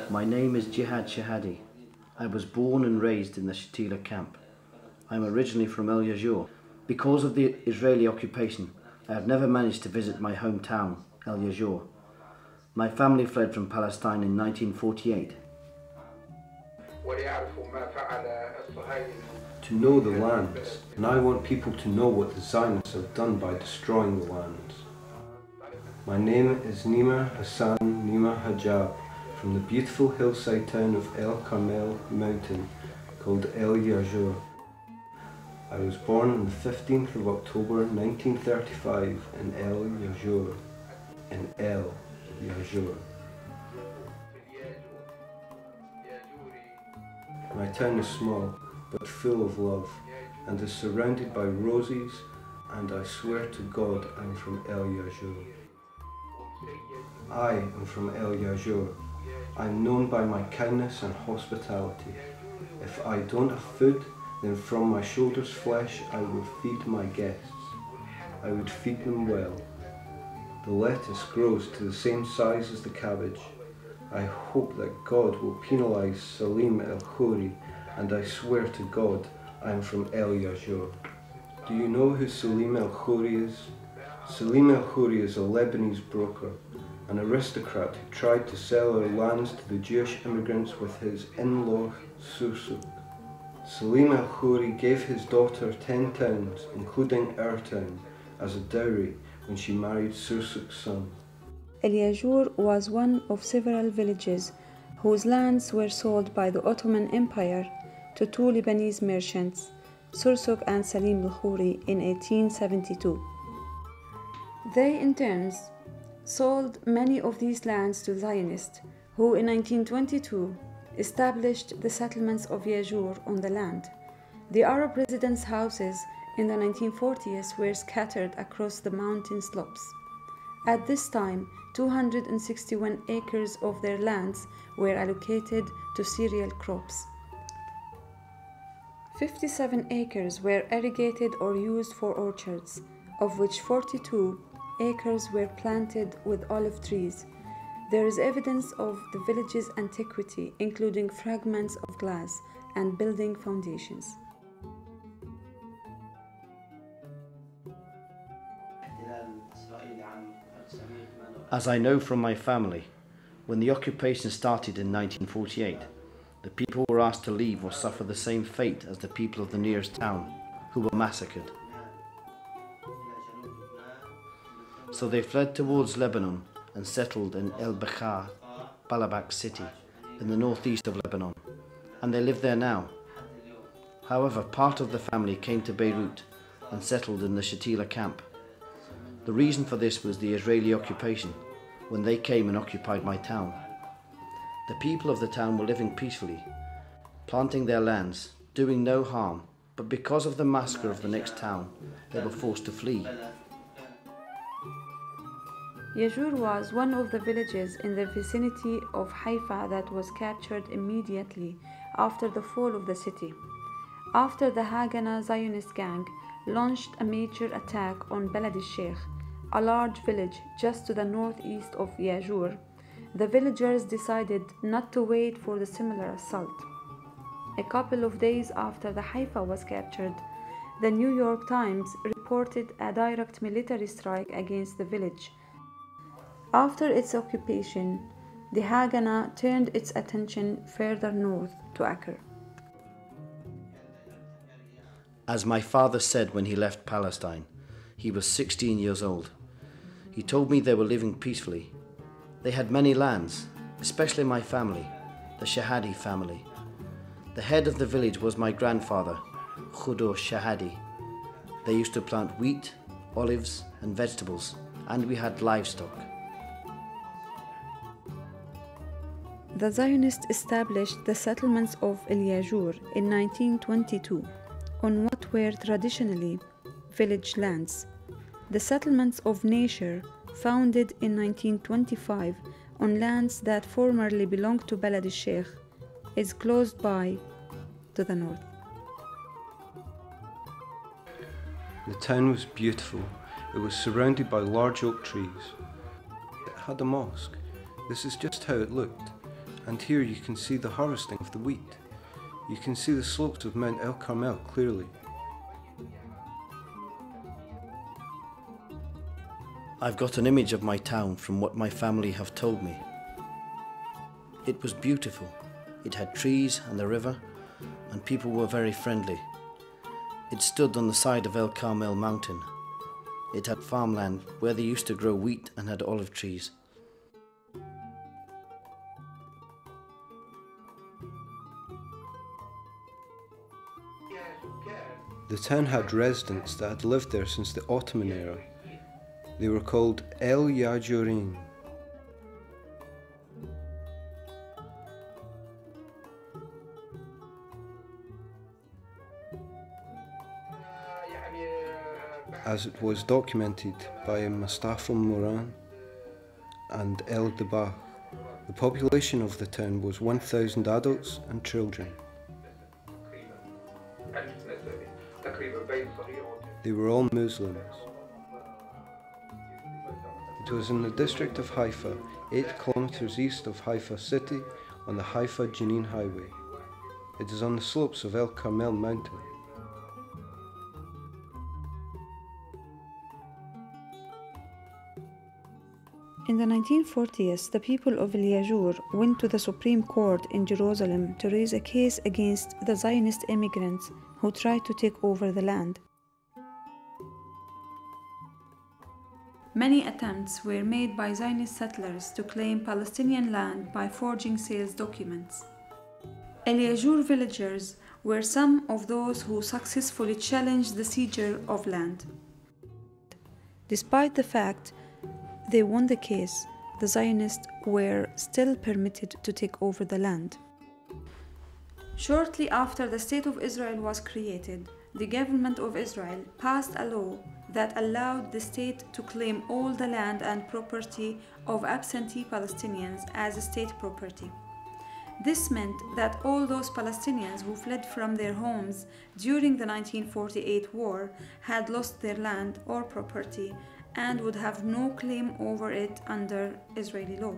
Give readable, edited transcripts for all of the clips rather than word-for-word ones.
My name is Jihhad Shahadi. I was born and raised in the Shatila camp. I am originally from Yajour. Because of the Israeli occupation, I have never managed to visit my hometown, Yajour. My family fled from Palestine in 1948. To know the lands, and I want people to know what the Zionists have done by destroying the lands. My name is Nima Hassan Nima Hajab, from the beautiful hillside town of El Karmel mountain called El Yajour. I was born on the 15th of October 1935 in El Yajour, My town is small but full of love and is surrounded by roses, and I swear to God I'm from El Yajour. I am from El Yajour. I am known by my kindness and hospitality. If I don't have food, then from my shoulder's flesh I will feed my guests. I would feed them well. The lettuce grows to the same size as the cabbage. I hope that God will penalize Salim el-Khoury, and I swear to God I am from El Yajour. Do you know who Salim el-Khoury is? Salim el-Khoury is a Lebanese broker, an aristocrat who tried to sell our lands to the Jewish immigrants with his in-law Sursuk. Salim el-Khoury gave his daughter 10 towns, including our town, as a dowry when she married Sursuk's son. El Yajour was one of several villages whose lands were sold by the Ottoman Empire to two Lebanese merchants, Sursuk and Salim el-Khoury, in 1872. They in turn sold many of these lands to Zionists, who in 1922 established the settlements of Yajour on the land. The Arab residents' houses in the 1940s were scattered across the mountain slopes. At this time, 261 acres of their lands were allocated to cereal crops. 57 acres were irrigated or used for orchards, of which 42 acres were planted with olive trees. There is evidence of the village's antiquity, including fragments of glass and building foundations. As I know from my family, when the occupation started in 1948, the people were asked to leave or suffer the same fate as the people of the nearest town, who were massacred. So they fled towards Lebanon and settled in El Bekhar, Balabak city, in the northeast of Lebanon, and they live there now. However, part of the family came to Beirut and settled in the Shatila camp. The reason for this was the Israeli occupation, when they came and occupied my town. The people of the town were living peacefully, planting their lands, doing no harm, but because of the massacre of the next town, they were forced to flee. Yajour was one of the villages in the vicinity of Haifa that was captured immediately after the fall of the city, after the Haganah Zionist gang launched a major attack on Balad al-Sheikh, a large village just to the northeast of Yajour. The villagers decided not to wait for the similar assault. A couple of days after the Haifa was captured, the New York Times reported a direct military strike against the village. After its occupation, the Haganah turned its attention further north to Acre. As my father said when he left Palestine, he was 16 years old. He told me they were living peacefully. They had many lands, especially my family, the Shahadi family. The head of the village was my grandfather, Yajour Shahadi. They used to plant wheat, olives and vegetables, and we had livestock. The Zionists established the settlements of Yajour in 1922 on what were traditionally village lands. The settlements of Nasher, founded in 1925 on lands that formerly belonged to Balad al-Sheikh, is close by to the north. The town was beautiful. It was surrounded by large oak trees. It had a mosque. This is just how it looked. And here you can see the harvesting of the wheat. You can see the slopes of Mount El Karmel clearly. I've got an image of my town from what my family have told me. It was beautiful. It had trees and the river, and people were very friendly. It stood on the side of El Karmel mountain. It had farmland where they used to grow wheat and had olive trees. The town had residents that had lived there since the Ottoman era. They were called El Yajourin. As it was documented by Mustafa Moran and El Debach, the population of the town was 1,000 adults and children. They were all Muslims. It was in the district of Haifa, 8 kilometers east of Haifa city, on the Haifa-Jenin highway. It is on the slopes of El Karmel mountain. In the 1940s, the people of Yajour went to the Supreme Court in Jerusalem to raise a case against the Zionist immigrants who tried to take over the land. Many attempts were made by Zionist settlers to claim Palestinian land by forging sales documents. Yajour villagers were some of those who successfully challenged the seizure of land. Despite the fact they won the case, the Zionists were still permitted to take over the land. Shortly after the State of Israel was created, the government of Israel passed a law that allowed the state to claim all the land and property of absentee Palestinians as state property. This meant that all those Palestinians who fled from their homes during the 1948 war had lost their land or property and would have no claim over it under Israeli law.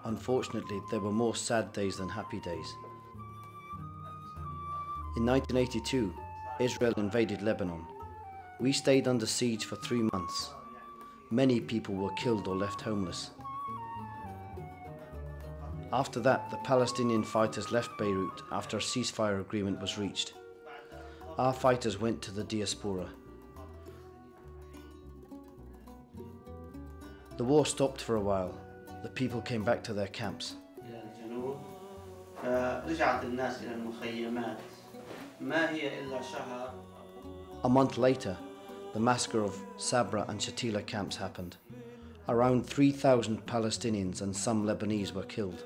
Unfortunately, there were more sad days than happy days. In 1982, Israel invaded Lebanon. We stayed under siege for 3 months. Many people were killed or left homeless. After that, the Palestinian fighters left Beirut after a ceasefire agreement was reached. Our fighters went to the diaspora. The war stopped for a while. The people came back to their camps. A month later, the massacre of Sabra and Shatila camps happened. Around 3,000 Palestinians and some Lebanese were killed.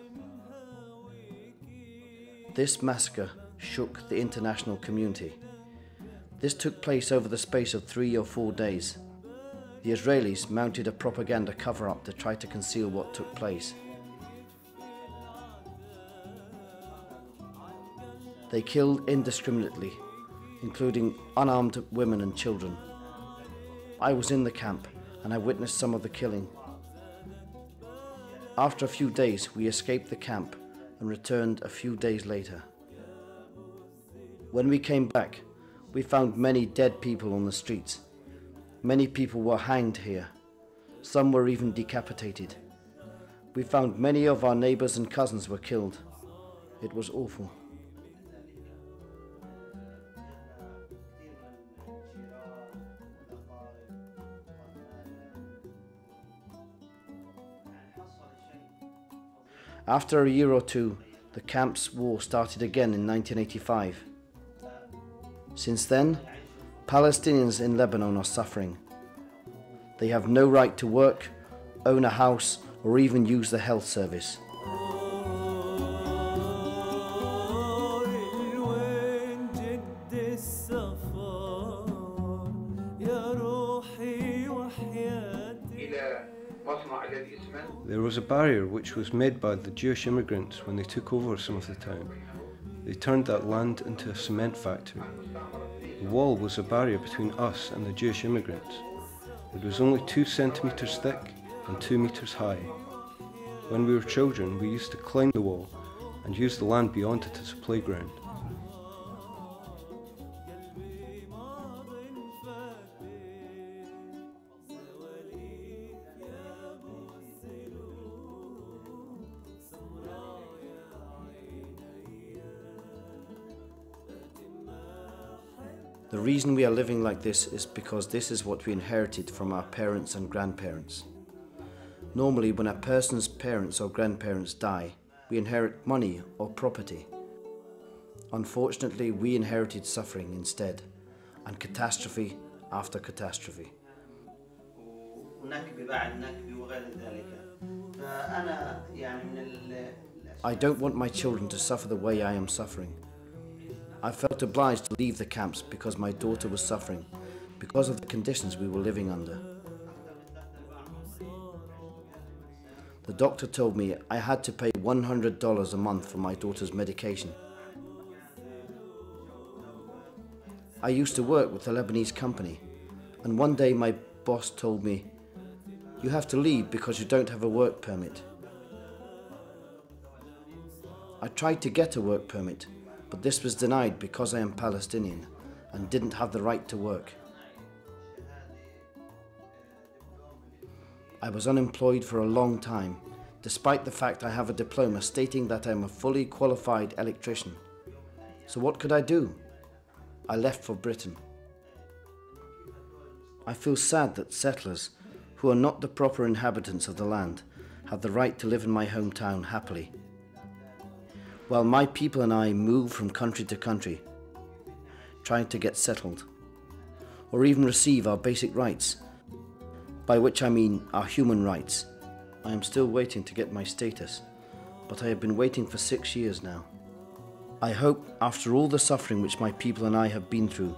This massacre shook the international community. This took place over the space of 3 or 4 days. The Israelis mounted a propaganda cover-up to try to conceal what took place. They killed indiscriminately, including unarmed women and children. I was in the camp and I witnessed some of the killing. After a few days, we escaped the camp and returned a few days later. When we came back, we found many dead people on the streets. Many people were hanged here. Some were even decapitated. We found many of our neighbors and cousins were killed. It was awful. After a year or two, The camps' war started again in 1985. Since then, Palestinians in Lebanon are suffering. They have no right to work, own a house, or even use the health service. There was a barrier which was made by the Jewish immigrants when they took over some of the town. They turned that land into a cement factory. The wall was a barrier between us and the Jewish immigrants. It was only 2 centimetres thick and 2 metres high. When we were children, we used to climb the wall and use the land beyond it as a playground. The reason we are living like this is because this is what we inherited from our parents and grandparents. Normally, when a person's parents or grandparents die, we inherit money or property. Unfortunately, we inherited suffering instead, and catastrophe after catastrophe. I don't want my children to suffer the way I am suffering. I felt obliged to leave the camps because my daughter was suffering, because of the conditions we were living under. The doctor told me I had to pay $100 a month for my daughter's medication. I used to work with a Lebanese company, and one day my boss told me, "You have to leave because you don't have a work permit." I tried to get a work permit, but this was denied because I am Palestinian and didn't have the right to work. I was unemployed for a long time, despite the fact I have a diploma stating that I am a fully qualified electrician. So what could I do? I left for Britain. I feel sad that settlers, who are not the proper inhabitants of the land, have the right to live in my hometown happily, while my people and I move from country to country, trying to get settled, or even receive our basic rights, by which I mean our human rights. I am still waiting to get my status, but I have been waiting for 6 years now. I hope, after all the suffering which my people and I have been through,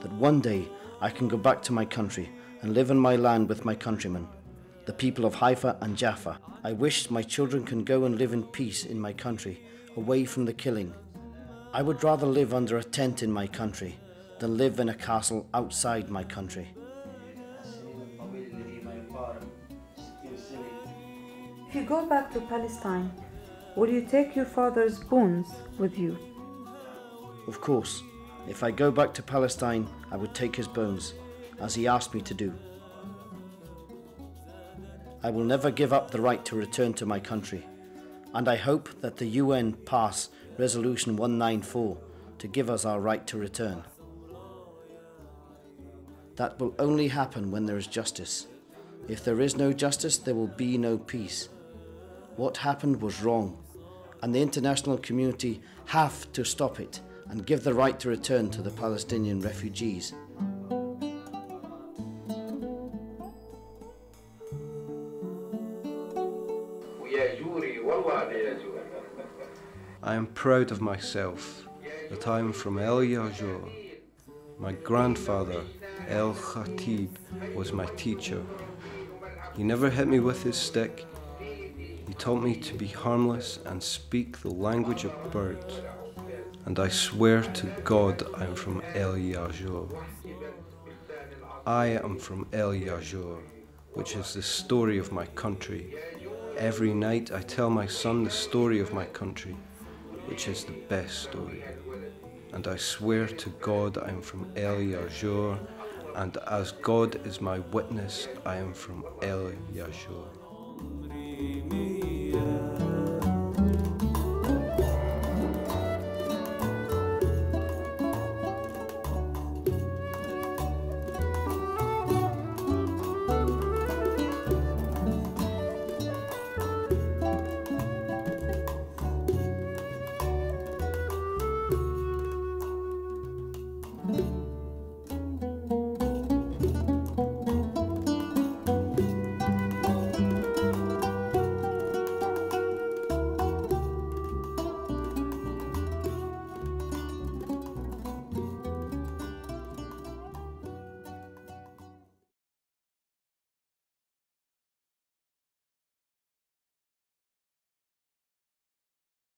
that one day I can go back to my country and live in my land with my countrymen, the people of Haifa and Jaffa. I wish my children can go and live in peace in my country, away from the killing. I would rather live under a tent in my country than live in a castle outside my country. If you go back to Palestine, will you take your father's bones with you? Of course, if I go back to Palestine, I would take his bones, as he asked me to do. I will never give up the right to return to my country, and I hope that the UN pass Resolution 194 to give us our right to return. That will only happen when there is justice. If there is no justice, there will be no peace. What happened was wrong, and the international community have to stop it and give the right to return to the Palestinian refugees. I am proud of myself that I am from El Yajour. My grandfather, El Khatib, was my teacher. He never hit me with his stick. He taught me to be harmless and speak the language of birds. And I swear to God I am from El Yajour. I am from El Yajour, which is the story of my country. Every night I tell my son the story of my country, which is the best story. And I swear to God I am from El Yajour, and as God is my witness, I am from El Yajour.